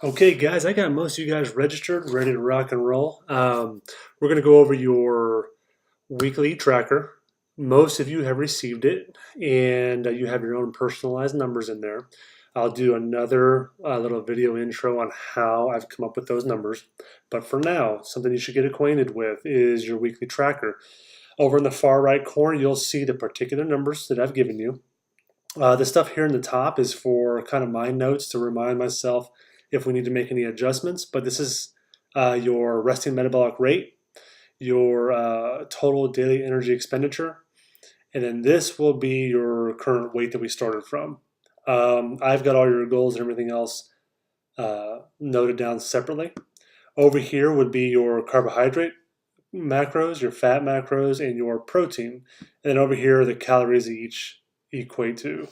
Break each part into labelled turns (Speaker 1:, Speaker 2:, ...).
Speaker 1: Okay, guys, I got most of you guys registered, ready to rock and roll. We're going to go over your weekly tracker. Most of you have received it, and you have your own personalized numbers in there. I'll do another little video intro on how I've come up with those numbers. But for now, something you should get acquainted with is your weekly tracker. Over in the far right corner, you'll see the particular numbers that I've given you. The stuff here in the top is for kind of my notes to remind myself if we need to make any adjustments, but this is your resting metabolic rate, your total daily energy expenditure, and then this will be your current weight that we started from. I've got all your goals and everything else noted down separately. Over here would be your carbohydrate macros, your fat macros, and your protein. And then over here are the calories that each equate to.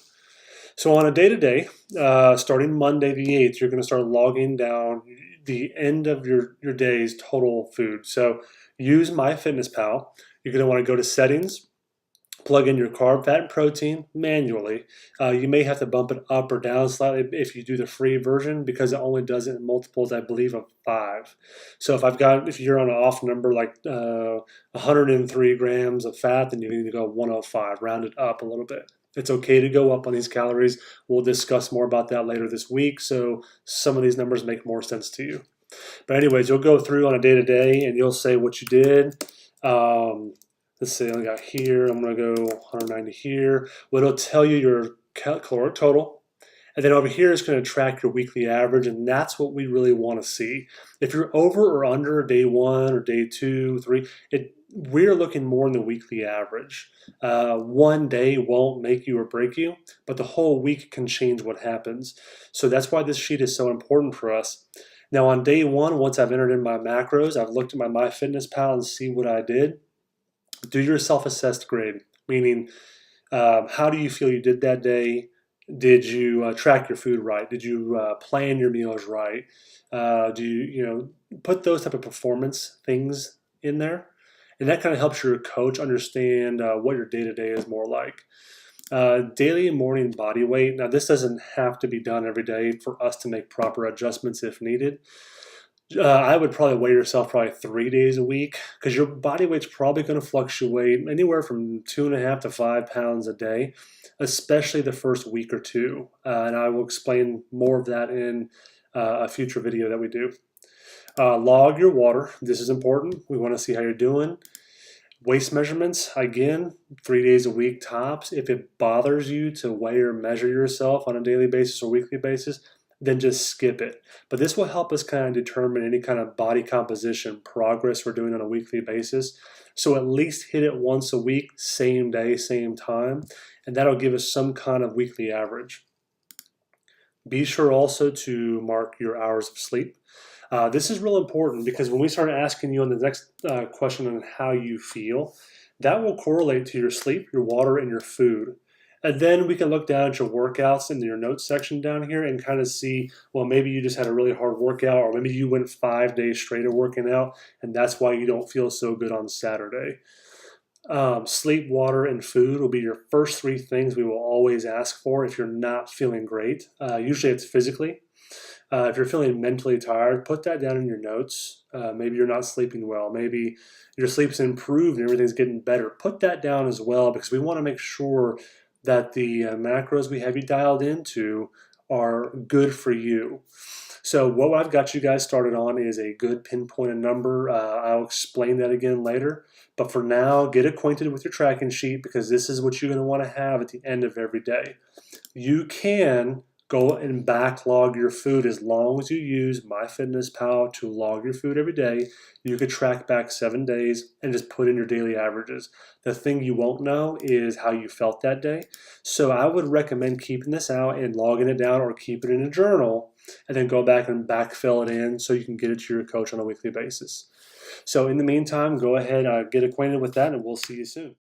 Speaker 1: So on a day-to-day, starting Monday the 8th, you're going to start logging down the end of your day's total food. So use MyFitnessPal. You're going to want to go to settings, plug in your carb, fat, and protein manually. You may have to bump it up or down slightly if you do the free version because it only does it in multiples, I believe, of 5. So if you're on an off number like 103 grams of fat, then you need to go 105, round it up a little bit. It's okay to go up on these calories. We'll discuss more about that later this week, so some of these numbers make more sense to you. But anyways, you'll go through on a day-to-day, and you'll say what you did. Let's see, I got here, I'm going to go 190 here. Well, it'll tell you your caloric total. And then over here is going to track your weekly average, and that's what we really want to see. If you're over or under day 1 or day 2, 3, we're looking more in the weekly average. One day won't make you or break you, but the whole week can change what happens. So that's why this sheet is so important for us. Now on day 1, once I've entered in my macros, I've looked at my MyFitnessPal and see what I did. Do your self-assessed grade, meaning how do you feel you did that day? Did you track your food right? Did you plan your meals right? Do you put those type of performance things in there? And that kind of helps your coach understand what your day-to-day is more like. Daily and morning body weight. Now, this doesn't have to be done every day for us to make proper adjustments if needed. I would probably weigh yourself probably 3 days a week because your body weight's probably going to fluctuate anywhere from 2.5 to 5 pounds a day, especially the first week or two. And I will explain more of that in a future video that we do. Log your water. This is important. We want to see how you're doing. Waist measurements, again, 3 days a week tops. If it bothers you to weigh or measure yourself on a daily basis or weekly basis, then just skip it. But this will help us kind of determine any kind of body composition progress we're doing on a weekly basis. So at least hit it once a week, same day, same time, and that'll give us some kind of weekly average. Be sure also to mark your hours of sleep. This is real important because when we start asking you on the next question on how you feel, that will correlate to your sleep, your water, and your food. And then we can look down at your workouts in your notes section down here and kind of see, well, maybe you just had a really hard workout, or maybe you went 5 days straight of working out, and that's why you don't feel so good on Saturday. Sleep, water, and food will be your first 3 things we will always ask for if you're not feeling great. Usually it's physically. If you're feeling mentally tired, put that down in your notes. Maybe you're not sleeping well. Maybe your sleep's improved and everything's getting better. Put that down as well because we want to make sure that the macros we have you dialed into are good for you. So what I've got you guys started on is a good pinpointed number. I'll explain that again later. But for now, get acquainted with your tracking sheet because this is what you're going to want to have at the end of every day. You can go and backlog your food as long as you use MyFitnessPal to log your food every day. You could track back 7 days and just put in your daily averages. The thing you won't know is how you felt that day. So I would recommend keeping this out and logging it down or keep it in a journal and then go back and backfill it in so you can get it to your coach on a weekly basis. So in the meantime, go ahead, get acquainted with that, and we'll see you soon.